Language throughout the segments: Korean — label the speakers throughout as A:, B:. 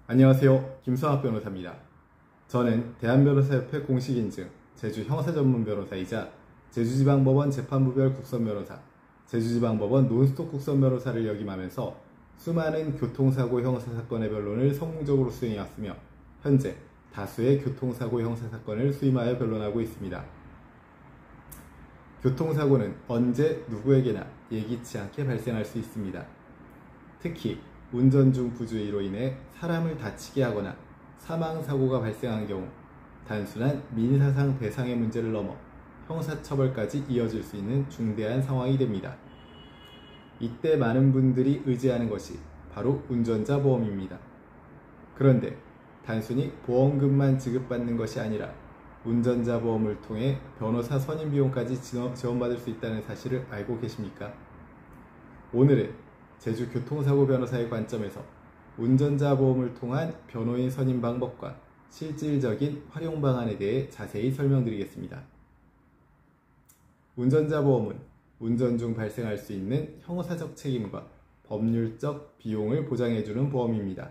A: 안녕하세요. 김성학 변호사입니다. 저는 대한변호사협회 공식인증 제주형사전문변호사이자 제주지방법원 재판부별 국선변호사, 제주지방법원 논스톱 국선변호사를 역임하면서 수많은 교통사고 형사사건의 변론을 성공적으로 수행해왔으며 현재 다수의 교통사고 형사사건을 수임하여 변론하고 있습니다. 교통사고는 언제 누구에게나 예기치 않게 발생할 수 있습니다. 특히 운전 중 부주의로 인해 사람을 다치게 하거나 사망사고가 발생한 경우 단순한 민사상 배상의 문제를 넘어 형사처벌까지 이어질 수 있는 중대한 상황이 됩니다. 이때 많은 분들이 의지하는 것이 바로 운전자 보험입니다. 그런데 단순히 보험금만 지급받는 것이 아니라 운전자 보험을 통해 변호사 선임 비용까지 지원받을 수 있다는 사실을 알고 계십니까? 오늘은 제주 교통사고 변호사의 관점에서 운전자 보험을 통한 변호인 선임 방법과 실질적인 활용 방안에 대해 자세히 설명드리겠습니다. 운전자 보험은 운전 중 발생할 수 있는 형사적 책임과 법률적 비용을 보장해주는 보험입니다.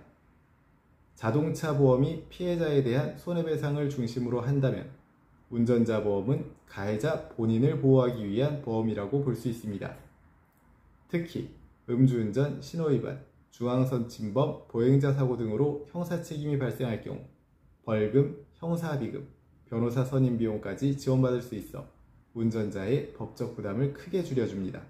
A: 자동차 보험이 피해자에 대한 손해배상을 중심으로 한다면 운전자 보험은 가해자 본인을 보호하기 위한 보험이라고 볼 수 있습니다. 특히 음주운전, 신호위반, 중앙선 침범, 보행자 사고 등으로 형사책임이 발생할 경우 벌금, 형사합의금, 변호사 선임 비용까지 지원받을 수 있어 운전자의 법적 부담을 크게 줄여줍니다.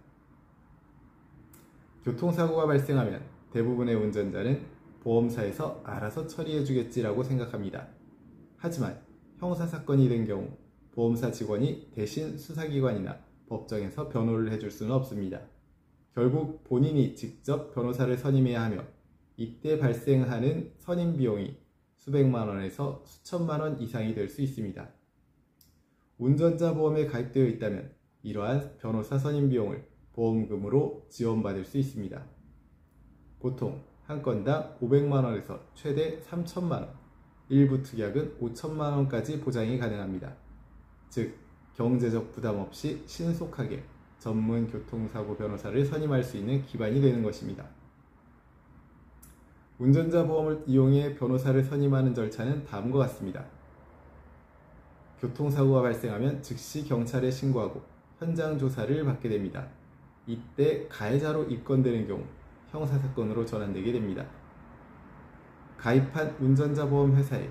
A: 교통사고가 발생하면 대부분의 운전자는 보험사에서 알아서 처리해주겠지라고 생각합니다. 하지만 형사사건이 된 경우 보험사 직원이 대신 수사기관이나 법정에서 변호를 해줄 수는 없습니다. 결국 본인이 직접 변호사를 선임해야 하며 이때 발생하는 선임 비용이 수백만 원에서 수천만 원 이상이 될 수 있습니다. 운전자 보험에 가입되어 있다면 이러한 변호사 선임 비용을 보험금으로 지원받을 수 있습니다. 보통 한 건당 500만 원에서 최대 3천만 원, 일부 특약은 5천만 원까지 보장이 가능합니다. 즉, 경제적 부담 없이 신속하게 전문 교통사고 변호사를 선임할 수 있는 기반이 되는 것입니다. 운전자 보험을 이용해 변호사를 선임하는 절차는 다음과 같습니다. 교통사고가 발생하면 즉시 경찰에 신고하고 현장 조사를 받게 됩니다. 이때 가해자로 입건되는 경우 형사사건으로 전환되게 됩니다. 가입한 운전자 보험 회사에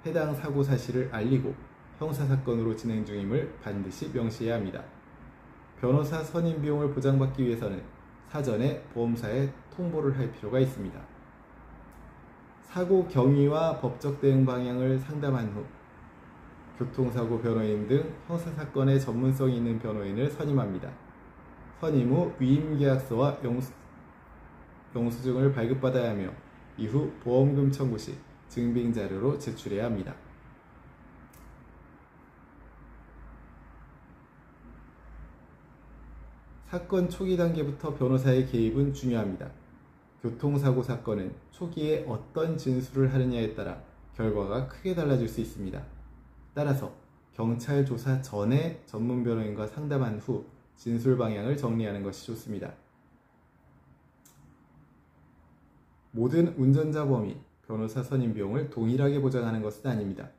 A: 해당 사고 사실을 알리고 형사사건으로 진행 중임을 반드시 명시해야 합니다. 변호사 선임 비용을 보장받기 위해서는 사전에 보험사에 통보를 할 필요가 있습니다. 사고 경위와 법적 대응 방향을 상담한 후 교통사고 변호인 등 형사사건에 전문성이 있는 변호인을 선임합니다. 선임 후 위임계약서와 영수증을 발급받아야 하며 이후 보험금 청구 시 증빙자료로 제출해야 합니다. 사건 초기 단계부터 변호사의 개입은 중요합니다. 교통사고 사건은 초기에 어떤 진술을 하느냐에 따라 결과가 크게 달라질 수 있습니다. 따라서 경찰 조사 전에 전문 변호인과 상담한 후 진술 방향을 정리하는 것이 좋습니다. 모든 운전자 보험이 변호사 선임 비용을 동일하게 보장하는 것은 아닙니다.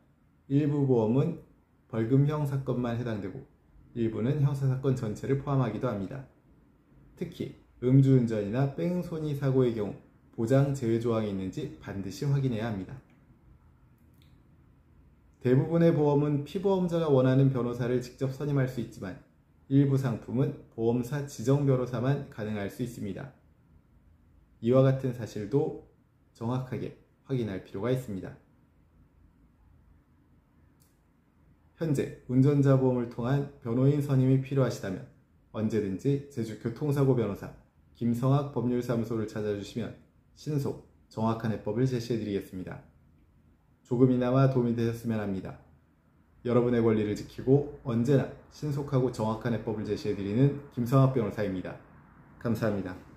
A: 일부 보험은 벌금형 사건만 해당되고 일부는 형사사건 전체를 포함하기도 합니다. 특히 음주운전이나 뺑소니 사고의 경우 보장 제외 조항이 있는지 반드시 확인해야 합니다. 대부분의 보험은 피보험자가 원하는 변호사를 직접 선임할 수 있지만 일부 상품은 보험사 지정 변호사만 가능할 수 있습니다. 이와 같은 사실도 정확하게 확인할 필요가 있습니다. 현재 운전자 보험을 통한 변호인 선임이 필요하시다면 언제든지 제주 교통사고 변호사 김성학 법률사무소를 찾아주시면 신속, 정확한 해법을 제시해드리겠습니다. 조금이나마 도움이 되셨으면 합니다. 여러분의 권리를 지키고 언제나 신속하고 정확한 해법을 제시해드리는 김성학 변호사입니다. 감사합니다.